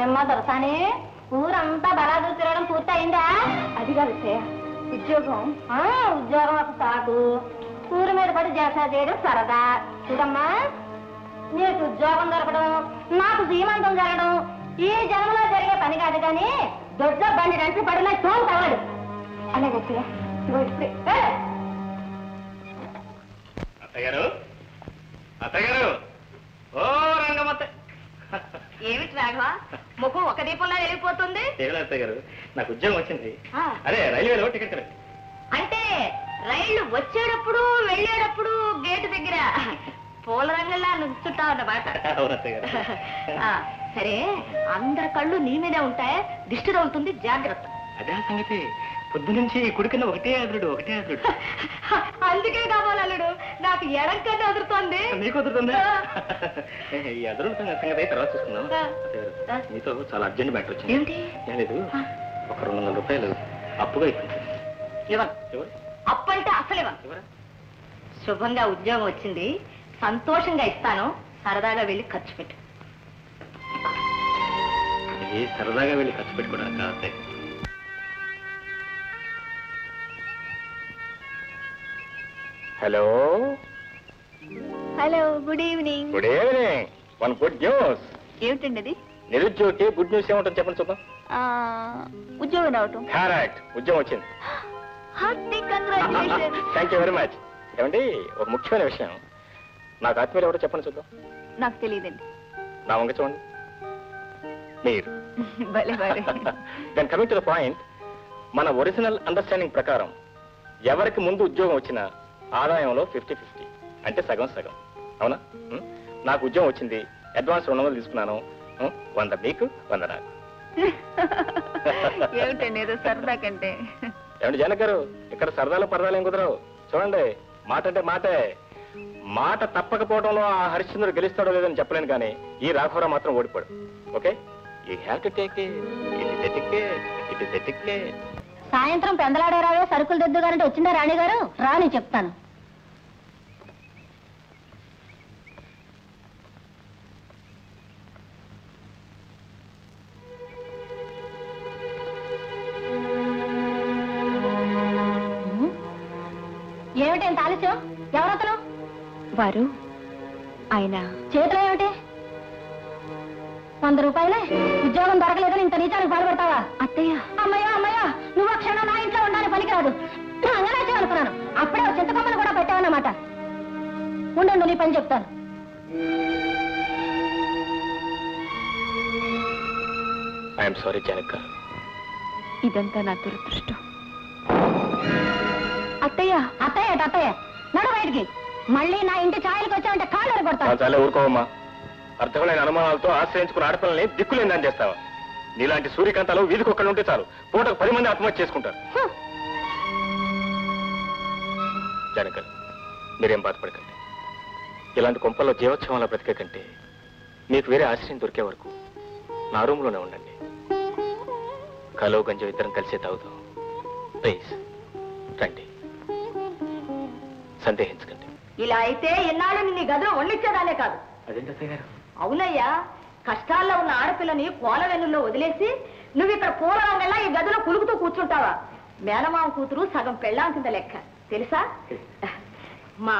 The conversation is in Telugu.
అమ్మా దొరసాని ఊరంతా బలాదు తిరగడం పూర్తయిందా? అది కాదు ఉద్యోగం. ఉద్యోగం ఒక కాదు, ఊరి మీద పడి జలసా చేయడం సరదా. చూడమ్మా, నీకు ఉద్యోగం దొరకడం, నాకు సీమంతం జరగడం ఈ జన్మలో జరిగే పని కాదు. కానీ దొడ్డ బండి రంచి పడిన చోటు తగలడు. అలాగే అత్తగారు, అత్తగారు, ఓ రంగమత్త. ఏమిటి రాఘవ, ముఖం ఒక దీపంలో వెళ్ళిపోతుంది? అత్తగారు, నాకు ఉద్యోగం వచ్చింది. అదే రైల్వేలో టికెట్ కదా. అంటే రైళ్లు వచ్చేటప్పుడు వెళ్ళేటప్పుడు గేటు దగ్గర పూల రంగులా నుంచుంటావు అన్నమాట. అవునత్తగారు. సరే, అందరి కళ్ళు నీ మీదే ఉంటాయి, దిష్టి తగులుతుంది, జాగ్రత్త. అదే సంగతి. పొద్దు నుంచి కుడికన్నా ఒకటే అదురుడు, ఒకటే అదురుడు. అందుకే కావాలి అల్లుడు, నాకు ఎడం కన్నా అదురుతోంది. నీకు అదురుతుందా? ఈ అదురుడు సంగతి తర్వాత చూసుకుందాం. నీతో చాలా అర్జెంట్ మ్యాటర్ వచ్చింది. ఏమిటి? ఏం లేదు, ఒక 200 రూపాయలు అప్పుగా ఇస్తుంది. అప్పంటే అసలు ఇవ్వను. శుభంగా ఉద్యోగం వచ్చింది, సంతోషంగా ఇస్తాను, సరదాగా వెళ్ళి ఖర్చు పెట్టు. ఇది సరదాగా వెళ్ళి ఖర్చు పెట్టుకోవడానికి కాదు. Hello hello, good evening. Good evening. One good news. ఏమిటండి అది? నిరుద్యోగి గుడ్ న్యూస్ ఏముంటుంది చెప్పండి చూద్దాం. ఉద్యోగం రావటం. కరెక్ట్, ఉద్యోగం వచ్చింది. Thank you very much. ఏమండి, ఒక ముఖ్యమైన విషయం, నాకు ఆత్మీయులు ఎవరో చెప్పండి చూద్దాం. నాకు తెలియదండి. నా వంక చూడండి, మీరు. Then coming to the point, మన ఒరిజినల్ అండర్స్టాండింగ్ ప్రకారం ఎవరికి ముందు ఉద్యోగం వచ్చినా ఆదాయంలో 50-50, అంటే సగం సగం. అవునా? నాకు ఉద్యోగం వచ్చింది, అడ్వాన్స్ 200 తీసుకున్నాను. 100 మీకు, 100 నాకు. ఏమిటండి ఏదో సరదా కంటే. ఏమండి జనక్ గారు, ఇక్కడ సరదాలు పరదాలు ఏం కుదరవు. చూడండి, మాట అంటే మాటే. మాట తప్పకపోవడంలో ఆ హరిశ్చంద్రుడు గెలుస్తాడో లేదని చెప్పలేను, కానీ ఈ రాఘవరావు మాత్రం ఓడిపోడు. Okay, you have to take it. సాయంత్రం పెందలాడారావే సరుకులు దిద్దుగారంటే వచ్చిందా రాణి గారు? రాని చెప్తాను. ఏమిటి ఎంత ఆలస్యం? ఎవరతను? వారు ఆయన చేతిలో ఏమిటి? 100 రూపాయలే. ఉద్యోగం దొరకలేదని ఇంత నీచానికి పాల్పడతావా? అత్తయ్య. అమ్మయ్యా అమ్మయ్యా, నువ్వు ఆ క్షణం నా ఇంట్లో ఉండాలి పనికిరాదు. అంగనాచే అనుకున్నాను, అప్పుడే చింతకొమ్మను కూడా పెట్టావన్నమాట. ఉండండి, నీ పని చెప్తాను. ఐఎమ్ సారీ జనక్ గారు, ఇదంతా నా దురదృష్టం. అత్తయ్య. అత్తయ్య అత్తయ్య, నడు బయటికి. మళ్ళీ నా ఇంటి ఛాయలకు వచ్చావంటే కాళ్ళు కొడతాను. చాలా ఊరుకోవమ్మా. అర్థమైన అనుమానాలతో ఆశ్రయించుకున్న ఆడపిల్లని దిక్కులేని చేస్తావా? నీలాంటి సూర్యకాంతాలు వీధికి ఒక్కడు ఉంటే చాలు, పూటకు 10 మంది ఆత్మహత్య చేసుకుంటారు. జనక్ గారు, మీరేం బాధపడకండి. ఇలాంటి కొంపల్లో జీవోత్సవంలో బ్రతికే కంటే మీకు వేరే ఆశ్రయం దొరికే వరకు నా రూమ్లోనే ఉండండి. కలో గంజం ఇద్దరం కలిసే తాగుతాం. ప్లీజ్ రండి, సందేహించకండి. ఇలా అయితే ఎన్నాళ్ళు నీ గదిలో వండిచ్చేదానే కాదు. అదేంటి గారు? అవునయ్యా, కష్టాల్లో ఉన్న ఆడపిల్లని కోల వెన్నుల్లో వదిలేసి నువ్వు ఇక్కడ పూల రంగల్లా ఈ గదిలో కులుకుతూ కూర్చుంటావా? మేనమామ కూతురు సగం పెళ్ళాం కింద లెక్క, తెలుసా? మా